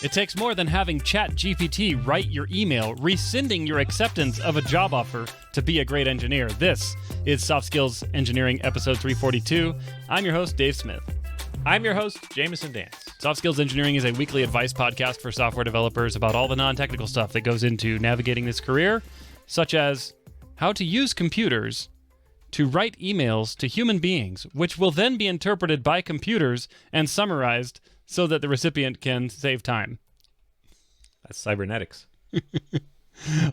It takes more than having Chat GPT write your email, rescinding your acceptance of a job offer to be a great engineer. This is Soft Skills Engineering, episode 342. I'm your host, Dave Smith. I'm your host, Jamison Dance. Soft Skills Engineering is a weekly advice podcast for software developers about all the non-technical stuff that goes into navigating this career, such as how to use computers to write emails to human beings, which will then be interpreted by computers and summarized so that the recipient can save time. That's cybernetics.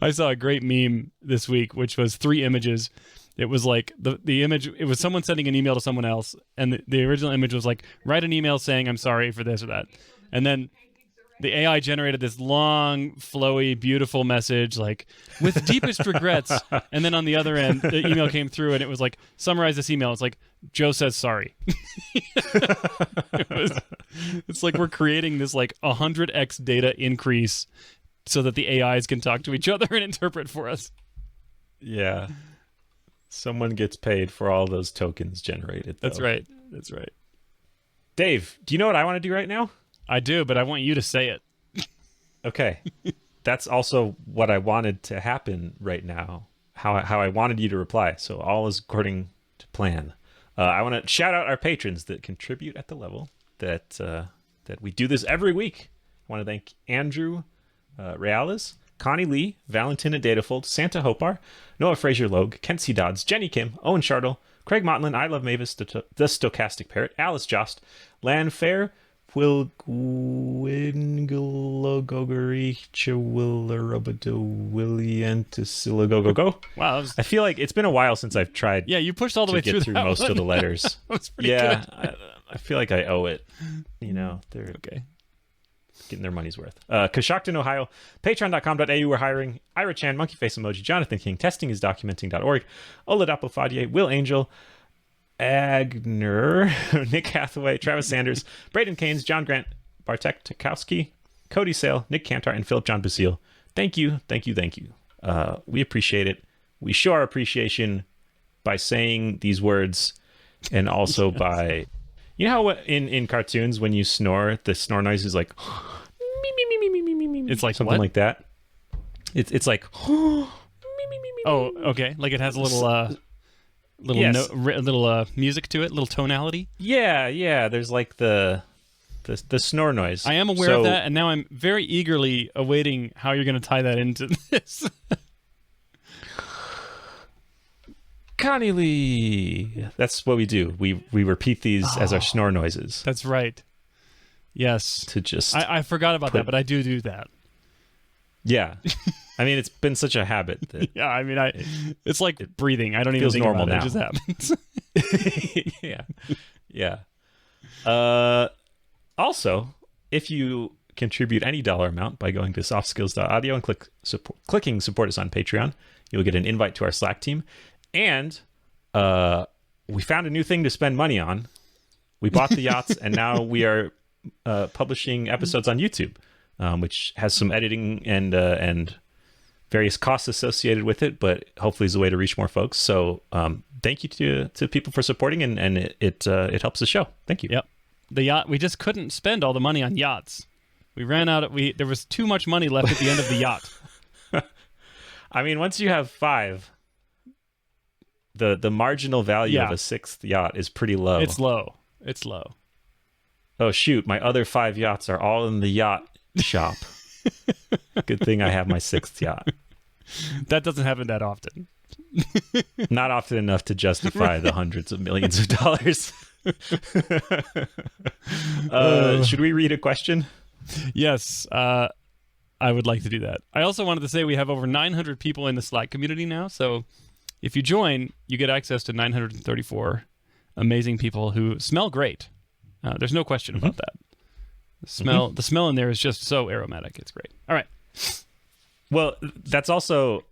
I saw a great meme this week, which was 3 images. It was like the image, it was someone sending an email to someone else, and the original image was like, write an email saying, I'm sorry for this or that. And then the AI generated this long, flowy, beautiful message, like, with deepest regrets. And then on the other end, the email came through, and it was like, summarize this email. It's like, Joe says sorry. It's like we're creating this like 100x data increase so that the AIs can talk to each other and interpret for us. Yeah. Someone gets paid for all those tokens generated, though. That's right. That's right. Dave, do you know what I want to do right now? I do, but I want you to say it. Okay. That's also what I wanted to happen right now, how I wanted you to reply. So all is according to plan. I want to shout out our patrons that contribute at the level that we do this every week. I want to thank Andrew Reales, Connie Lee, Valentina Datafold, Santa Hopar, Noah Fraser-Logue, Kent C. Dodds, Jenny Kim, Owen Chartle, Craig Motlin, I Love Mavis, The Stochastic Parrot, Alice Jost, Lan Fair, Will Gwingologogori Chawillarobado Williantisilagoggo. Wow. I feel like it's been a while since I've tried. Yeah, you pushed all the way to get through most of the letters. That was pretty good. I feel like I owe it. You know, they're okay. Getting their money's worth. Coshocton, Ohio, patreon.com.au, we're hiring Ira Chan, Monkey Face Emoji, Jonathan King, testingisdocumenting.org, Oladapo Fadier, Will Angel, Agner, Nick Hathaway, Travis Sanders, Braden Keynes, John Grant, Bartek Tukowski, Cody Sale, Nick Cantor, and Philip John Basile. Thank you, thank you, thank you. We appreciate it. We show our appreciation by saying these words and also by, you know how in cartoons when you snore, the snore noise is like, it's like something what? like that. It's like, oh, okay. Like it has a little yes. little music to it, little tonality. Yeah. There's like the snore noise. I am aware of that, and now I'm very eagerly awaiting how you're going to tie that into this. Connie Lee. That's what we do. We repeat these as our snore noises. That's right. Yes. To just I forgot about that, but I do that. Yeah. I mean, it's been such a habit that yeah, I mean, it's like breathing. I don't even think normal about it. now. It just happens. Yeah. Also, if you contribute any dollar amount by going to softskills.audio and clicking support us on Patreon, you'll get an invite to our Slack team. And we found a new thing to spend money on. We bought the yachts, and now we are publishing episodes on YouTube, which has some editing and various costs associated with it, but hopefully is a way to reach more folks. So thank you to people for supporting, and it helps the show. Thank you. Yep. The yacht, we just couldn't spend all the money on yachts. We ran out. There was too much money left at the end of the yacht. I mean, once you have 5, the marginal value of a 6th yacht is pretty low. It's low. Oh, shoot. My other 5 yachts are all in the yacht shop. Good thing I have my 6th yacht. That doesn't happen that often. Not often enough to justify the hundreds of millions of dollars. Should we read a question? Yes. I would like to do that. I also wanted to say we have over 900 people in the Slack community now, so if you join, you get access to 934 amazing people who smell great. There's no question about that. The smell in there is just so aromatic. It's great. All right. Well, that's also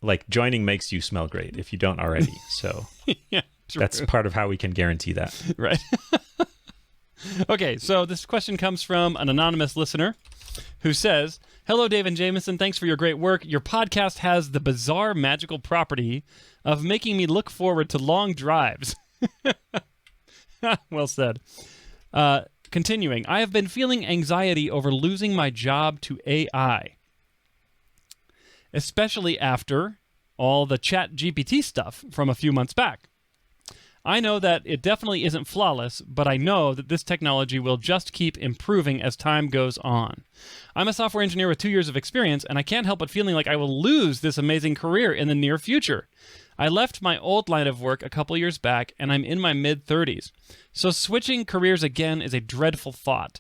like joining makes you smell great if you don't already. So yeah, true. That's part of how we can guarantee that. Right. Okay, so this question comes from an anonymous listener who says, "Hello, Dave and Jamison. Thanks for your great work. Your podcast has the bizarre magical property of making me look forward to long drives." Well said. Continuing, I have been feeling anxiety over losing my job to AI, especially after all the Chat GPT stuff from a few months back. I know that it definitely isn't flawless, but I know that this technology will just keep improving as time goes on. I'm a software engineer with 2 years of experience, and I can't help but feeling like I will lose this amazing career in the near future. I left my old line of work a couple years back, and I'm in my mid-30s. So switching careers again is a dreadful thought.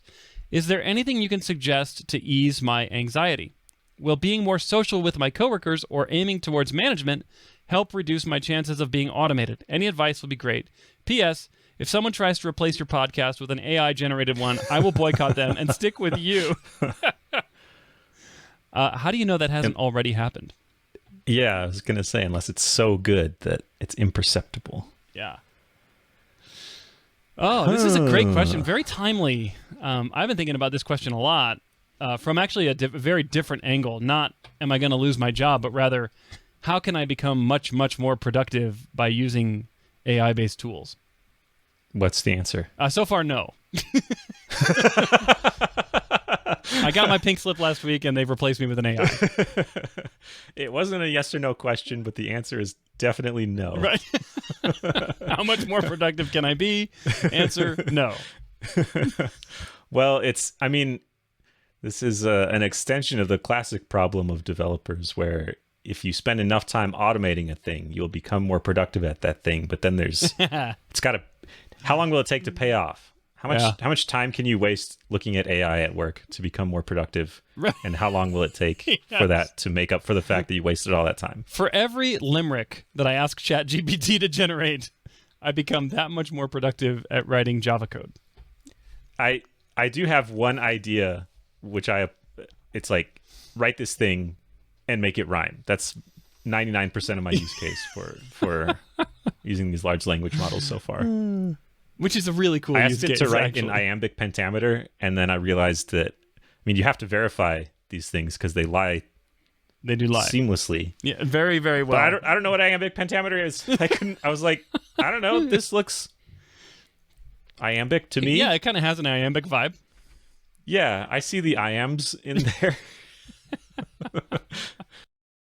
Is there anything you can suggest to ease my anxiety? Will being more social with my coworkers or aiming towards management help reduce my chances of being automated? Any advice would be great. P.S. If someone tries to replace your podcast with an AI-generated one, I will boycott them and stick with you. How do you know that hasn't already happened? Yeah, I was going to say, unless it's so good that it's imperceptible. Yeah. Oh, this is a great question. Very timely. I've been thinking about this question a lot from actually a very different angle. Not, am I going to lose my job, but rather, how can I become much, much more productive by using AI-based tools? What's the answer? So far, no. I got my pink slip last week, and they've replaced me with an AI. It wasn't a yes or no question, but the answer is definitely no. Right. How much more productive can I be? Answer, no. Well, this is an extension of the classic problem of developers where if you spend enough time automating a thing, you'll become more productive at that thing. But then how long will it take to pay off? How much time can you waste looking at AI at work to become more productive? Right. And how long will it take for that to make up for the fact that you wasted all that time? For every limerick that I ask Chat GPT to generate, I become that much more productive at writing Java code. I do have one idea, it's like, write this thing and make it rhyme. That's 99% of my use case for using these large language models so far. Which is a really cool I use asked it case, to write actually. in iambic pentameter, and then I realized that, you have to verify these things because they lie. They do lie seamlessly. Yeah, very, very well. But I don't know what iambic pentameter is. I was like, I don't know. This looks iambic to me. Yeah, it kind of has an iambic vibe. Yeah, I see the iambs in there.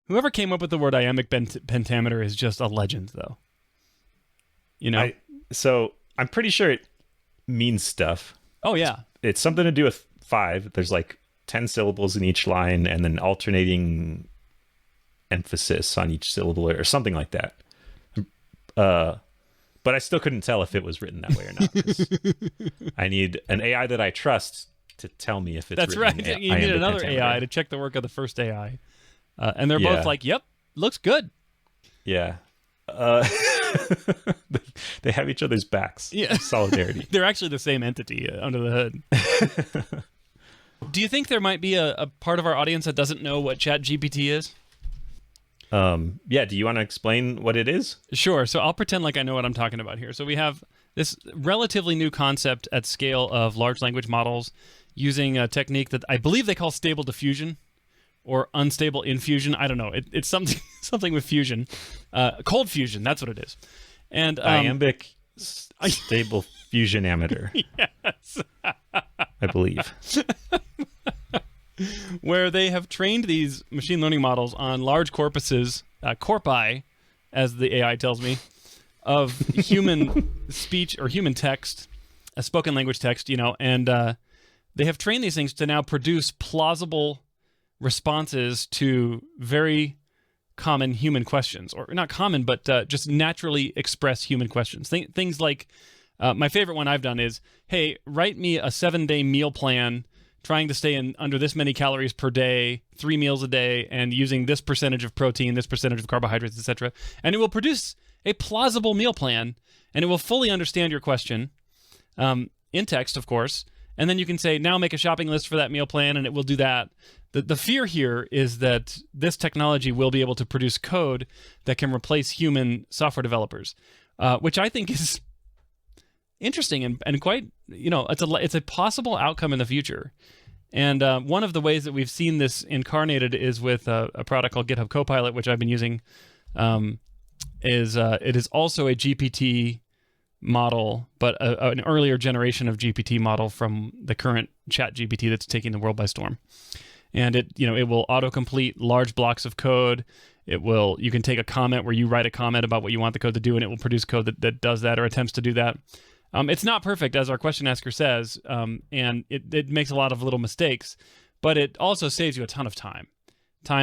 Whoever came up with the word iambic pentameter is just a legend, though. You know? So I'm pretty sure it means stuff. Oh, yeah. It's something to do with 5. There's like 10 syllables in each line and then alternating emphasis on each syllable or something like that. But I still couldn't tell if it was written that way or not. 'Cause I need an AI that I trust to tell me if it's That's written right. You need another AI to check the work of the first AI. And they're both like, yep, looks good. Yeah. They have each other's backs. Yeah. Solidarity. They're actually the same entity under the hood. Do you think there might be a part of our audience that doesn't know what Chat GPT is? Yeah. Do you want to explain what it is? Sure. So I'll pretend like I know what I'm talking about here. So we have this relatively new concept at scale of large language models using a technique that I believe they call stable diffusion or unstable infusion. I don't know. It's something with fusion. Cold fusion. That's what it is. And iambic stable fusionameter. Yes. I believe. Where they have trained these machine learning models on large corpuses, corpi, as the AI tells me, of human speech or human text, a spoken language text, and they have trained these things to now produce plausible responses to very common human questions, or not common, but just naturally express human questions. Things like, my favorite one I've done is, hey, write me a 7-day meal plan trying to stay in under this many calories per day, 3 meals a day, and using this percentage of protein, this percentage of carbohydrates, etc. And it will produce a plausible meal plan, and it will fully understand your question, in text, of course. And then you can say, now make a shopping list for that meal plan, and it will do that. The fear here is that this technology will be able to produce code that can replace human software developers, which I think is interesting and quite, it's a possible outcome in the future. And one of the ways that we've seen this incarnated is with a product called GitHub Copilot, which I've been using. It is also a GPT model, but an earlier generation of GPT model from the current Chat GPT that's taking the world by storm. And it will autocomplete large blocks of code. You can take a comment where you write a comment about what you want the code to do, and it will produce code that does that or attempts to do that. It's not perfect, as our question asker says, and it makes a lot of little mistakes, but it also saves you a ton of time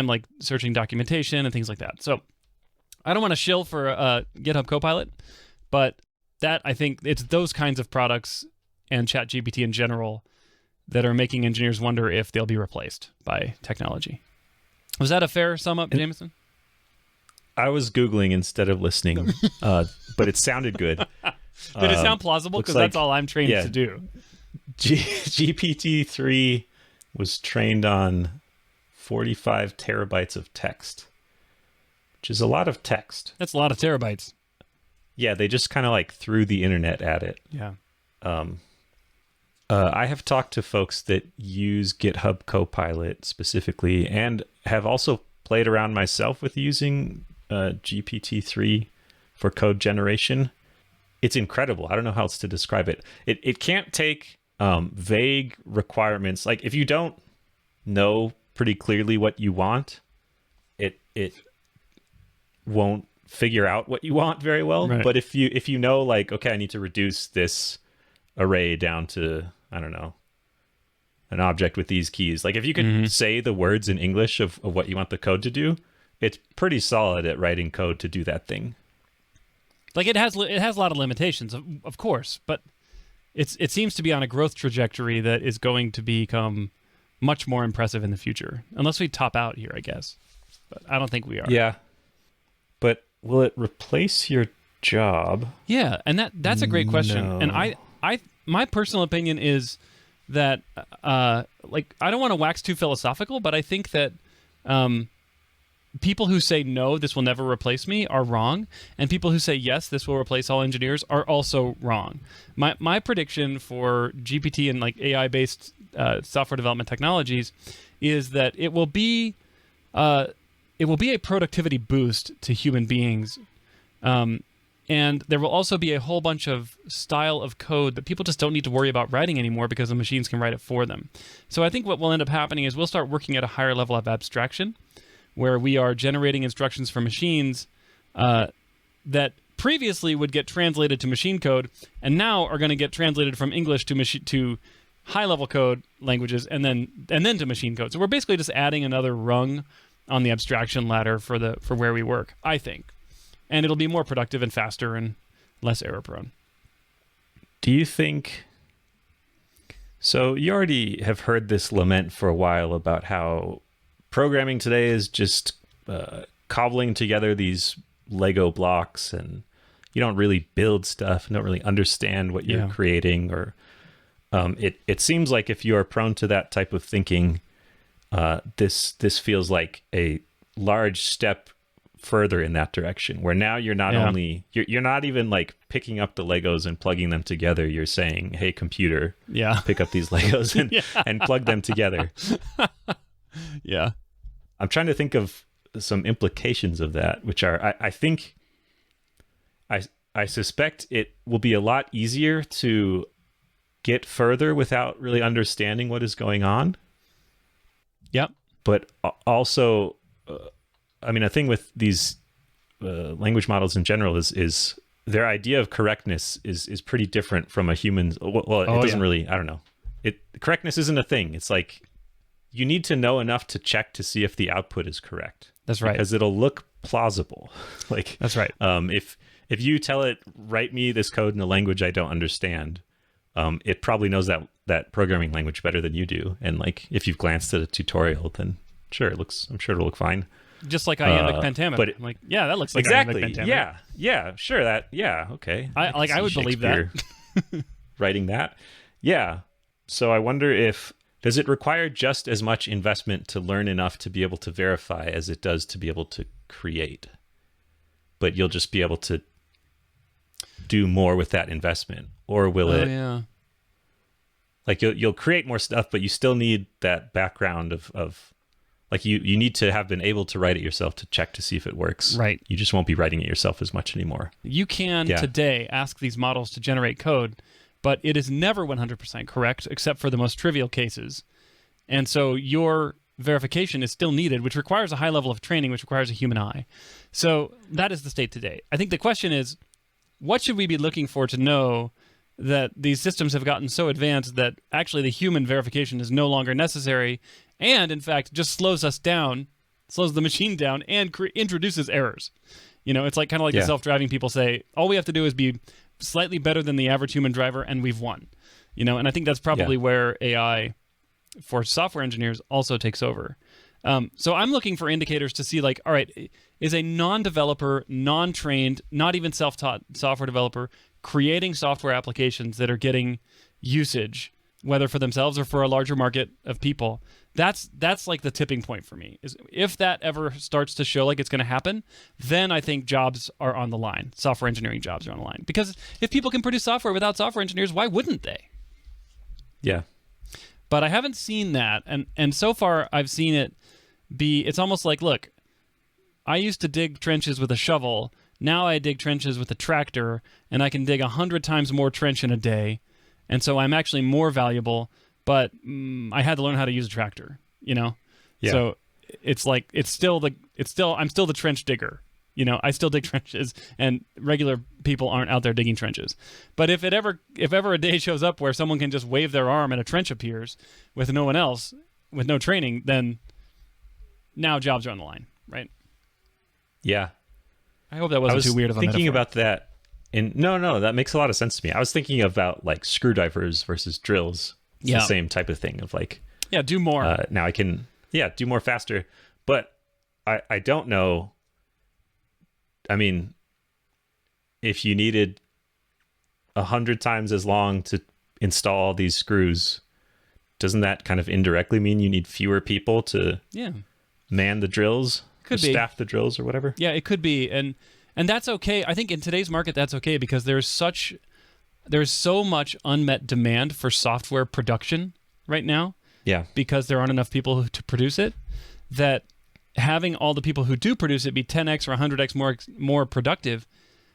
like searching documentation and things like that. So I don't want to shill for GitHub Copilot, but that, I think it's those kinds of products and Chat GPT in general that are making engineers wonder if they'll be replaced by technology. Was that a fair sum up, Jamison? I was Googling instead of listening, but it sounded good. Did it sound plausible? Because that's all I'm trained to do. GPT-3 was trained on 45 terabytes of text, which is a lot of text. That's a lot of terabytes. Yeah, they just kind of like threw the internet at it. Yeah. I have talked to folks that use GitHub Copilot specifically, and have also played around myself with using GPT-3 for code generation. It's incredible. I don't know how else to describe it. It can't take vague requirements. Like if you don't know pretty clearly what you want, it won't figure out what you want very well. Right. But if you know, like, okay, I need to reduce this array down to, I don't know, an object with these keys. Like if you could say the words in English of what you want the code to do, it's pretty solid at writing code to do that thing. Like it has a lot of limitations, of course, but it seems to be on a growth trajectory that is going to become much more impressive in the future, unless we top out here, I guess. But I don't think we are. Yeah. But will it replace your job? Yeah, and that's a great question. No. And my personal opinion is that like I don't want to wax too philosophical, but I think that people who say no, this will never replace me, are wrong, and people who say yes, this will replace all engineers, are also wrong. My prediction for GPT and like AI based software development technologies is that it will be a productivity boost to human beings. And there will also be a whole bunch of style of code that people just don't need to worry about writing anymore because the machines can write it for them. So I think what will end up happening is we'll start working at a higher level of abstraction, where we are generating instructions for machines that previously would get translated to machine code, and now are going to get translated from English to high-level code languages, and then to machine code. So we're basically just adding another rung on the abstraction ladder for where we work, I think. And it'll be more productive and faster and less error prone. Do you think... So you already have heard this lament for a while about how programming today is just cobbling together these Lego blocks, and you don't really build stuff and don't really understand what you're creating. Or it seems like if you are prone to that type of thinking, this feels like a large step further in that direction, where now you're not only you're not even like picking up the Legos and plugging them together. You're saying, hey computer, pick up these Legos and plug them together. Yeah, I'm trying to think of some implications of that, which are I suspect it will be a lot easier to get further without really understanding what is going on. Yep. But also I mean, a thing with these language models in general is their idea of correctness is pretty different from a human's. Well, it doesn't really, I don't know. Correctness isn't a thing. It's like you need to know enough to check to see if the output is correct. That's right. Because it'll look plausible. Like that's right. If you tell it, write me this code in a language I don't understand, it probably knows that programming language better than you do. And like if you've glanced at a tutorial, then sure, I'm sure it'll look fine. Just like iambic pentameter. But like, yeah, that looks like exactly. Iambic pentameter. Yeah, sure. Okay. I would believe that. Writing that. Yeah. So I wonder does it require just as much investment to learn enough to be able to verify as it does to be able to create? But you'll just be able to do more with that investment, or will it? Yeah. Like you'll create more stuff, but you still need that background of Like you need to have been able to write it yourself to check to see if it works. Right. You just won't be writing it yourself as much anymore. You can today ask these models to generate code, but it is never 100% correct except for the most trivial cases. And so your verification is still needed, which requires a high level of training, which requires a human eye. So that is the state today. I think the question is, what should we be looking for to know that these systems have gotten so advanced that actually the human verification is no longer necessary and, in fact, just slows us down, slows the machine down, and introduces errors? You know, it's like kind of like the self-driving people say, all we have to do is be slightly better than the average human driver and we've won. You know, and I think that's probably where AI for software engineers also takes over. So I'm looking for indicators to see, like, all right, is a non-developer, non-trained, not even self-taught software developer creating software applications that are getting usage, whether for themselves or for a larger market of people? That's like the tipping point for me. Is if that ever starts to show like it's going to happen, then I think jobs are on the line. Software engineering jobs are on the line. Because if people can produce software without software engineers, why wouldn't they? Yeah. But I haven't seen that. And so far, I've seen it be, it's almost like, look, I used to dig trenches with a shovel. Now I dig trenches with a tractor, and I can dig 100 times more trench in a day. And so I'm actually more valuable, but I had to learn how to use a tractor, you know? Yeah. So it's like, I'm still the trench digger. You know, I still dig trenches, and regular people aren't out there digging trenches. But if ever a day shows up where someone can just wave their arm and a trench appears with no one else, with no training, then now jobs are on the line, right? Yeah. I hope that wasn't too weird of a thinking metaphor. about that. No, that makes a lot of sense to me. I was thinking about like screwdrivers versus drills. It's the same type of thing of like, do more. Now I can, do more faster. But I don't know. I mean, if you needed 100 times as long to install all these screws, doesn't that kind of indirectly mean you need fewer people to man the drills? Could be. Staff the drills or whatever? Yeah, it could be. And that's okay. I think in today's market, that's okay because there's so much unmet demand for software production right now. Yeah. Because there aren't enough people to produce it, that having all the people who do produce it be 10x or 100x more productive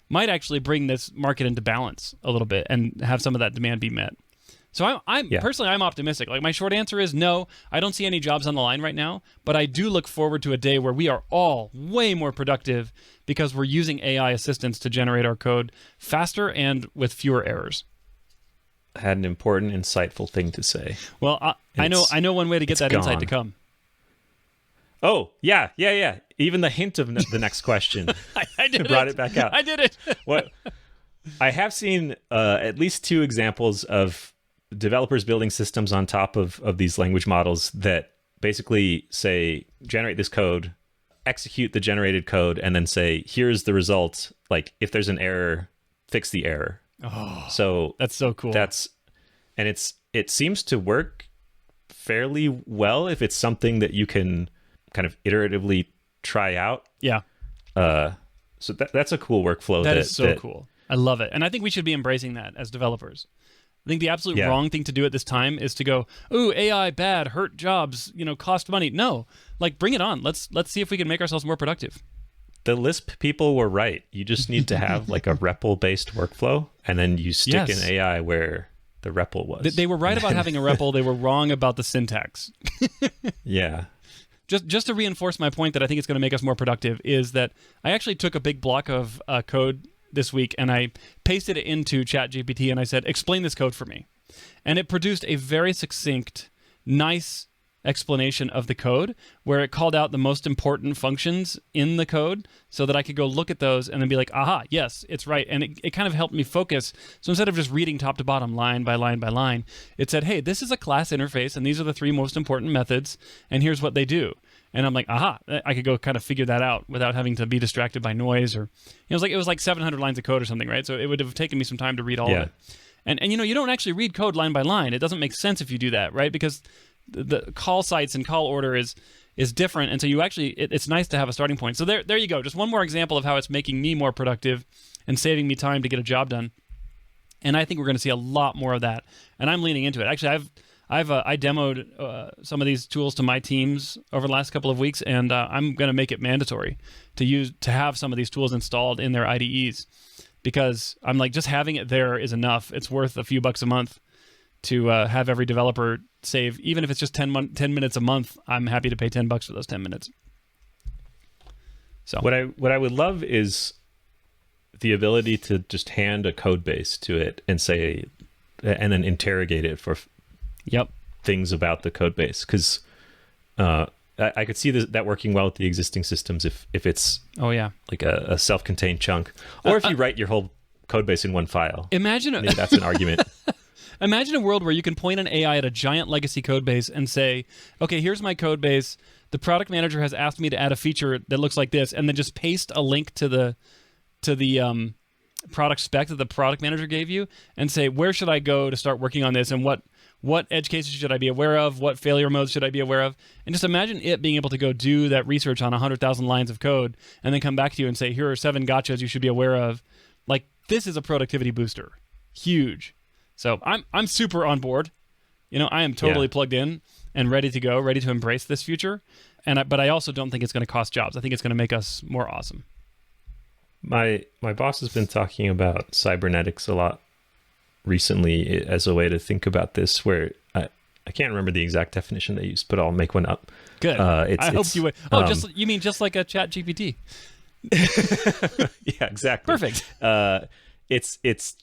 might actually bring this market into balance a little bit and have some of that demand be met. So personally, I'm optimistic. Like, my short answer is no, I don't see any jobs on the line right now, but I do look forward to a day where we are all way more productive because we're using AI assistants to generate our code faster and with fewer errors. Had an important, insightful thing to say. Well, I know one way to get that insight to come. Oh, yeah. Even the hint of the next question I did brought it back out. I did it. What I have seen at least 2 examples of developers building systems on top of these language models that basically say, generate this code, execute the generated code, and then say, here's the result. Like, if there's an error, fix the error. Oh, so that's so cool. It seems to work fairly well if it's something that you can kind of iteratively try out. Yeah. So that's a cool workflow. That is so cool. I love it. And I think we should be embracing that as developers. I think the absolute wrong thing to do at this time is to go, ooh, AI bad, hurt jobs, cost money. No, like, bring it on. Let's see if we can make ourselves more productive. The Lisp people were right. You just need to have like a REPL-based workflow, and then you stick an AI where the REPL was. They were right about having a REPL. They were wrong about the syntax. Yeah. Just to reinforce my point that I think it's going to make us more productive is that I actually took a big block of code this week and I pasted it into Chat GPT and I said, explain this code for me. And it produced a very succinct, nice explanation of the code where it called out the most important functions in the code so that I could go look at those and then be like, aha, yes, it's right. And it kind of helped me focus. So instead of just reading top to bottom, line by line by line, it said, hey, this is a class interface and these are the 3 most important methods and here's what they do. And I'm like, aha, I could go kind of figure that out without having to be distracted by noise or, it was like 700 lines of code or something, right? So it would have taken me some time to read all of it. And you don't actually read code line by line. It doesn't make sense if you do that, right? Because the call sites and call order is different, and so you actually it's nice to have a starting point. So there you go. Just one more example of how it's making me more productive and saving me time to get a job done. And I think we're going to see a lot more of that. And I'm leaning into it. Actually, I demoed some of these tools to my teams over the last couple of weeks, and I'm going to make it mandatory to have some of these tools installed in their IDEs, because I'm like, just having it there is enough. It's worth a few bucks a month to have every developer save, even if it's just 10 minutes a month. I'm happy to pay $10 for those 10 minutes. So what I would love is the ability to just hand a code base to it and say, and then interrogate it for things about the code base. Because I could see that working well with the existing systems if it's like a self-contained chunk, or if you write your whole code base in one file. Imagine maybe that's an argument. Imagine a world where you can point an AI at a giant legacy code base and say, okay, here's my code base. The product manager has asked me to add a feature that looks like this, and then just paste a link to the product spec that the product manager gave you, and say, where should I go to start working on this, and what edge cases should I be aware of, what failure modes should I be aware of, and just imagine it being able to go do that research on 100,000 lines of code, and then come back to you and say, here are 7 gotchas you should be aware of. Like, this is a productivity booster. Huge. So I'm super on board. I am totally plugged in and ready to go, ready to embrace this future. But I also don't think it's going to cost jobs. I think it's going to make us more awesome. My boss has been talking about cybernetics a lot recently as a way to think about this, where I can't remember the exact definition they used, but I'll make one up. Good. I hope you would. You mean just like a Chat GPT? Yeah, exactly. Perfect. It's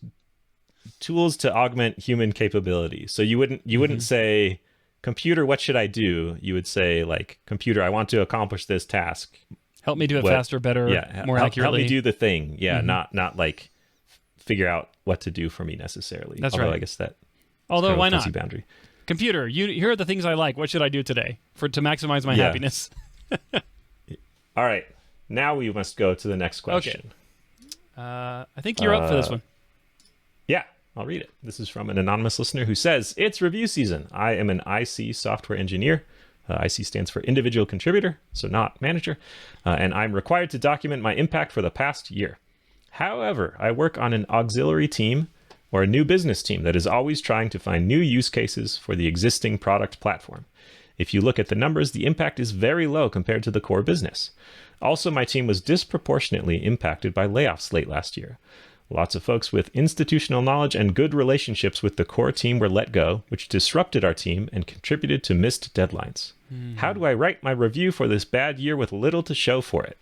tools to augment human capability. So you wouldn't say, computer, what should I do? You would say, like, computer, I want to accomplish this task. Help me do it faster, better, more accurately. Help me do the thing. Yeah, not like figure out what to do for me necessarily. That's right. I guess that. Although, why not? Boundary. Computer, here are the things I like. What should I do today to maximize my happiness? All right. Now we must go to the next question. Okay. I think you're up for this one. Yeah, I'll read it. This is from an anonymous listener who says, it's review season. I am an IC software engineer. IC stands for individual contributor, so not manager. And I'm required to document my impact for the past year. However, I work on an auxiliary team or a new business team that is always trying to find new use cases for the existing product platform. If you look at the numbers, the impact is very low compared to the core business. Also, my team was disproportionately impacted by layoffs late last year. Lots of folks with institutional knowledge and good relationships with the core team were let go, which disrupted our team and contributed to missed deadlines. How do I write my review for this bad year with little to show for it?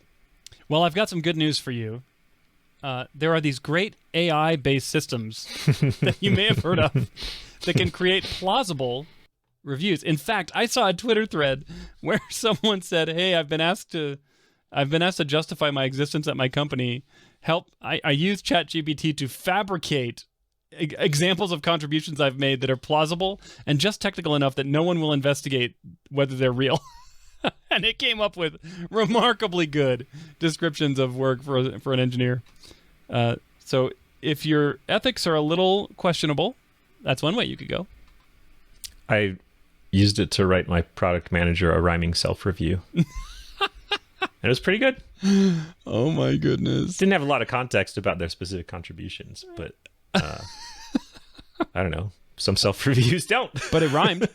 Well, I've got some good news for you. There are these great AI-based systems that you may have heard of that can create plausible reviews. In fact, I saw a Twitter thread where someone said, "Hey, I've been asked to justify my existence at my company. Help! I use Chat GBT to fabricate examples of contributions I've made that are plausible and just technical enough that no one will investigate whether they're real." And it came up with remarkably good descriptions of work for an engineer. So if your ethics are a little questionable, that's one way you could go. I used it to write my product manager a rhyming self-review. It was pretty good. Oh my goodness. Didn't have a lot of context about their specific contributions, but I don't know. Some self-reviews don't. But it rhymed.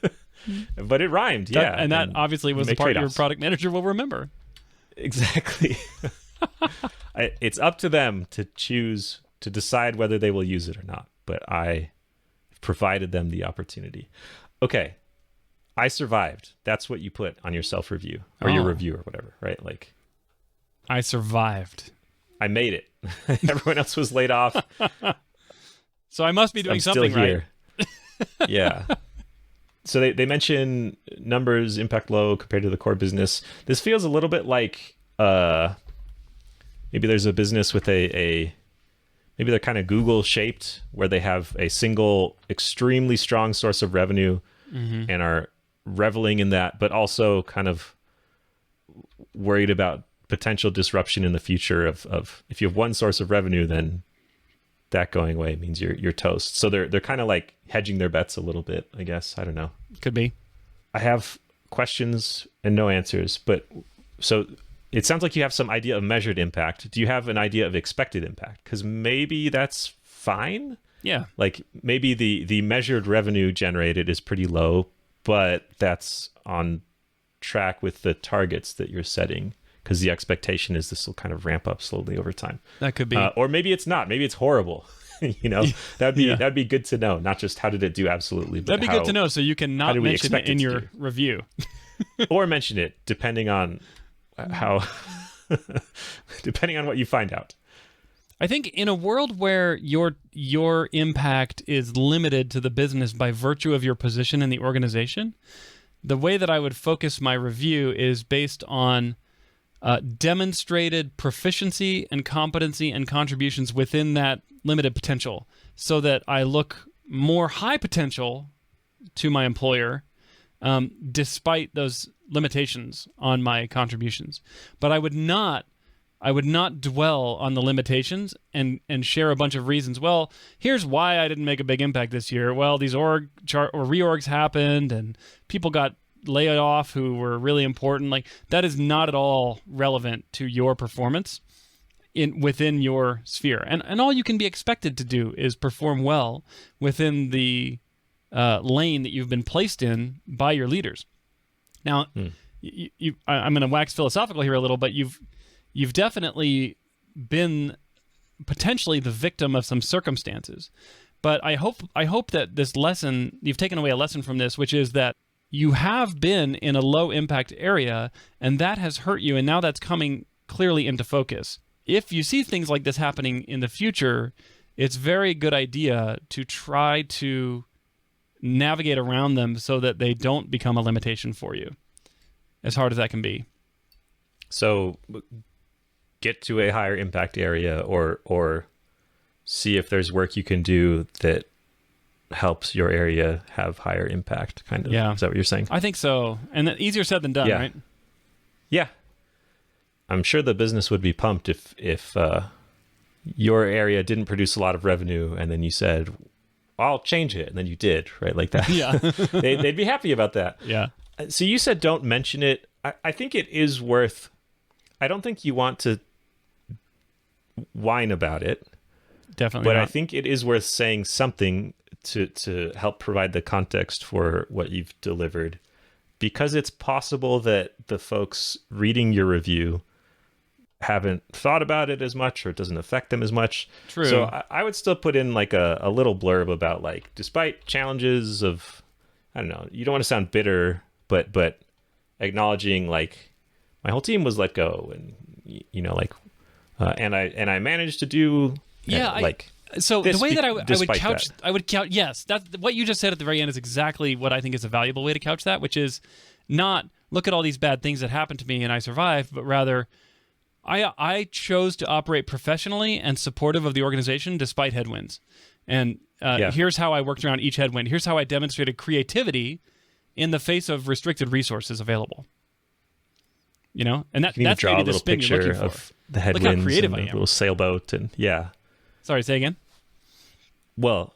But it rhymed, yeah. And that obviously was the part your product manager will remember. Exactly. It's up to them to choose, to decide whether they will use it or not. But I provided them the opportunity. Okay. I survived. That's what you put on your self-review or your review or whatever, right? Like, I survived. I made it. Everyone else was laid off. So I must be doing something right. Yeah. So they mention numbers, impact low compared to the core business. This feels a little bit like maybe there's a business with maybe they're kind of Google shaped, where they have a single extremely strong source of revenue and are reveling in that, but also kind of worried about potential disruption in the future of if you have one source of revenue, then that going away means you're toast. So they're kind of like hedging their bets a little bit, I guess. I don't know. Could be. I have questions and no answers, but so it sounds like you have some idea of measured impact. Do you have an idea of expected impact? Because maybe that's fine. Yeah. Like maybe the measured revenue generated is pretty low, but that's on track with the targets that you're setting, because the expectation is this will kind of ramp up slowly over time. That could be. Or maybe it's not. Maybe it's horrible. That'd be good to know. Not just how did it do absolutely, but that'd be good to know, so you can not mention it in your review. Or mention it depending on how, depending on what you find out. I think in a world where your impact is limited to the business by virtue of your position in the organization, the way that I would focus my review is based on demonstrated proficiency and competency and contributions within that limited potential, so that I look more high potential to my employer despite those limitations on my contributions. But I would not dwell on the limitations and share a bunch of reasons. Well, here's why I didn't make a big impact this year. Well, these reorgs happened and people got laid off who were really important. Like, that is not at all relevant to your performance within your sphere. And all you can be expected to do is perform well within the lane that you've been placed in by your leaders. Now, I'm going to wax philosophical here a little, but you've definitely been potentially the victim of some circumstances. But I hope that this lesson, you've taken away a lesson from this, which is that you have been in a low impact area and that has hurt you, and now that's coming clearly into focus. If you see things like this happening in the future, it's a very good idea to try to navigate around them so that they don't become a limitation for you, as hard as that can be. So get to a higher impact area, or see if there's work you can do that helps your area have higher impact, kind of. Yeah. Is that what you're saying? I think so. And easier said than done, right? Yeah. I'm sure the business would be pumped if your area didn't produce a lot of revenue and then you said, I'll change it. And then you did, right? Like that. Yeah. They'd be happy about that. Yeah. So you said don't mention it. I think it is worth, I don't think you want to whine about it. Definitely But not. I think it is worth saying something to help provide the context for what you've delivered, because it's possible that the folks reading your review haven't thought about it as much, or it doesn't affect them as much. True. So I would still put in like a little blurb about, like, despite challenges of, I don't know, you don't want to sound bitter, but acknowledging, like, my whole team was let go, and and I managed to do So the way that I would couch, that. I would couch, yes, that's what you just said at the very end is exactly what I think is a valuable way to couch that, which is not look at all these bad things that happened to me and I survived, but rather I chose to operate professionally and supportive of the organization despite headwinds. And here's how I worked around each headwind. Here's how I demonstrated creativity in the face of restricted resources available. And that's draw maybe a the little spin you're looking picture for. of the headwinds and creative the I am. little sailboat, and Sorry, say again. Well,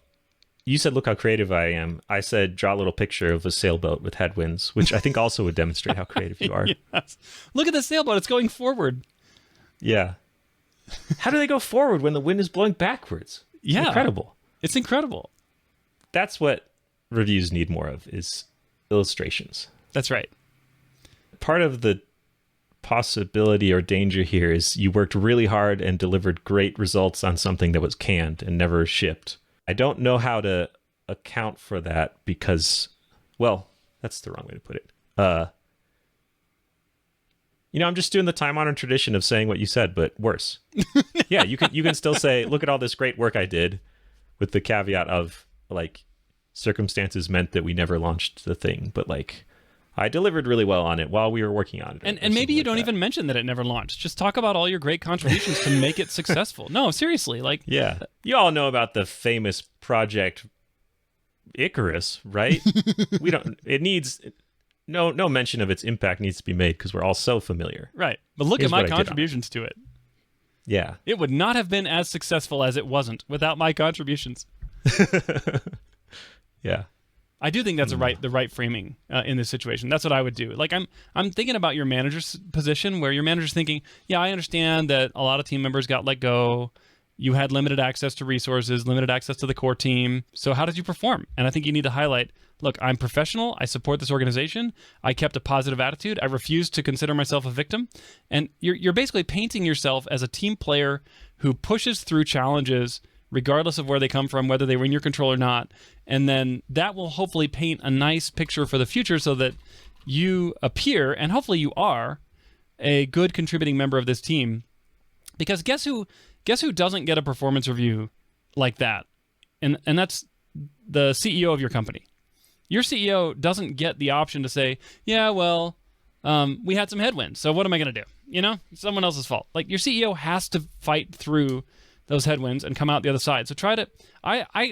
you said, look how creative I am. I said, draw a little picture of a sailboat with headwinds, which I think also would demonstrate how creative you are. Yes. Look at the sailboat. It's going forward. Yeah. How do they go forward when the wind is blowing backwards? Yeah. Incredible. It's incredible. That's what reviews need more of, is illustrations. That's right. Part of the possibility or danger here is you worked really hard and delivered great results on something that was canned and never shipped. I don't know how to account for that because, well, that's the wrong way to put it. I'm just doing the time-honored tradition of saying what you said, but worse. Yeah, you can still say, look at all this great work I did, with the caveat of, like, circumstances meant that we never launched the thing, but, like, I delivered really well on it while we were working on it. And maybe you don't even mention that it never launched. Just talk about all your great contributions to make it successful. No, seriously. Yeah. You all know about the famous Project Icarus, right? No mention of its impact needs to be made because we're all so familiar. Right. But look Here's at my what I did on it. contributions to it. Yeah. It would not have been as successful as it wasn't without my contributions. Yeah. I do think that's the right framing in this situation. That's what I would do. Like, I'm thinking about your manager's position, where your manager's thinking, yeah, I understand that a lot of team members got let go, You had limited access to resources, limited access to the core team. So how did you perform? And I think you need to highlight, look, I'm professional. I support this organization. I kept a positive attitude. I refused to consider myself a victim. And you're basically painting yourself as a team player who pushes through challenges regardless of where they come from, whether they were in your control or not. And then that will hopefully paint a nice picture for the future so that you appear, and hopefully you are, a good contributing member of this team. Because guess who doesn't get a performance review like that? And that's the CEO of your company. Your CEO doesn't get the option to say, yeah, well, we had some headwinds, so what am I going to do? You know, it's someone else's fault. Like, your CEO has to fight through those headwinds and come out the other side. So try to,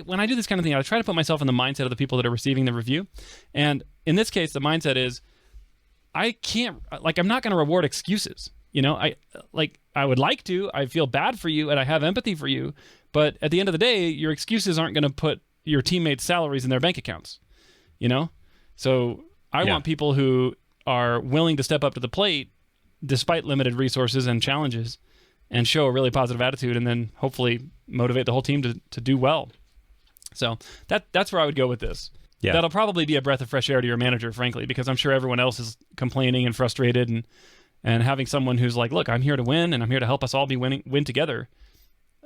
when I do this kind of thing, I try to put myself in the mindset of the people that are receiving the review. And in this case, the mindset is, I'm not going to reward excuses. You know, I would like to, I feel bad for you and I have empathy for you, but at the end of the day, your excuses aren't going to put your teammates' salaries in their bank accounts, you know? So I want people who are willing to step up to the plate despite limited resources and challenges and show a really positive attitude, and then hopefully motivate the whole team to do well. So that's where I would go with this. Yeah. That'll probably be a breath of fresh air to your manager, frankly, because I'm sure everyone else is complaining and frustrated, and having someone who's like, look, I'm here to win, and I'm here to help us all win together.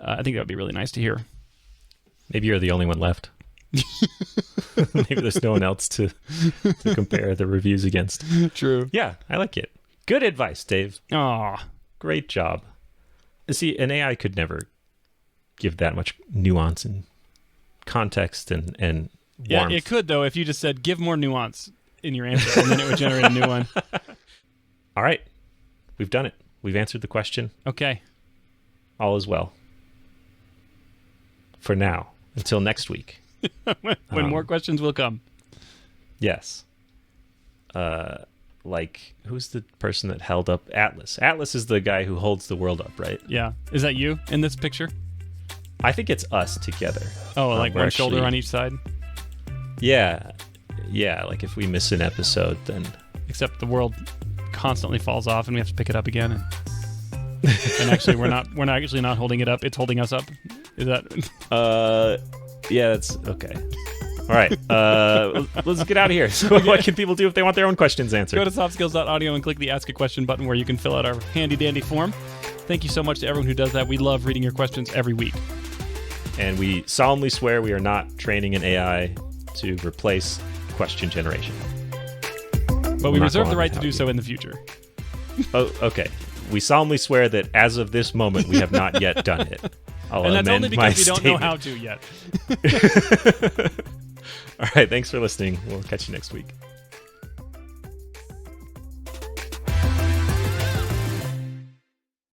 I think that would be really nice to hear. Maybe you're the only one left. Maybe there's no one else to compare the reviews against. True. Yeah, I like it. Good advice, Dave. Aw. Great job. See, an AI could never give that much nuance and context and warmth. Yeah, it could, though, if you just said, give more nuance in your answer, and then it would generate a new one. All right. We've done it. We've answered the question. Okay. All is well. For now. Until next week. when more questions will come. Yes. Like, who's the person that held up Atlas? Atlas is the guy who holds the world up, right? Yeah. Is that you in this picture? I think it's us together. Oh, like one shoulder on each side? Yeah. Yeah, like if we miss an episode, then... Except the world constantly falls off and we have to pick it up again. And actually, we're not actually not holding it up. It's holding us up. Is that... Yeah, that's... Okay. All right, let's get out of here. So what can people do if they want their own questions answered? Go to softskills.audio and click the Ask a Question button where you can fill out our handy-dandy form. Thank you so much to everyone who does that. We love reading your questions every week. And we solemnly swear we are not training an AI to replace question generation. But we reserve the right to do so in the future. Oh, okay. We solemnly swear that as of this moment, we have not yet done it. And that's only because we don't know how to yet. All right, thanks for listening. We'll catch you next week.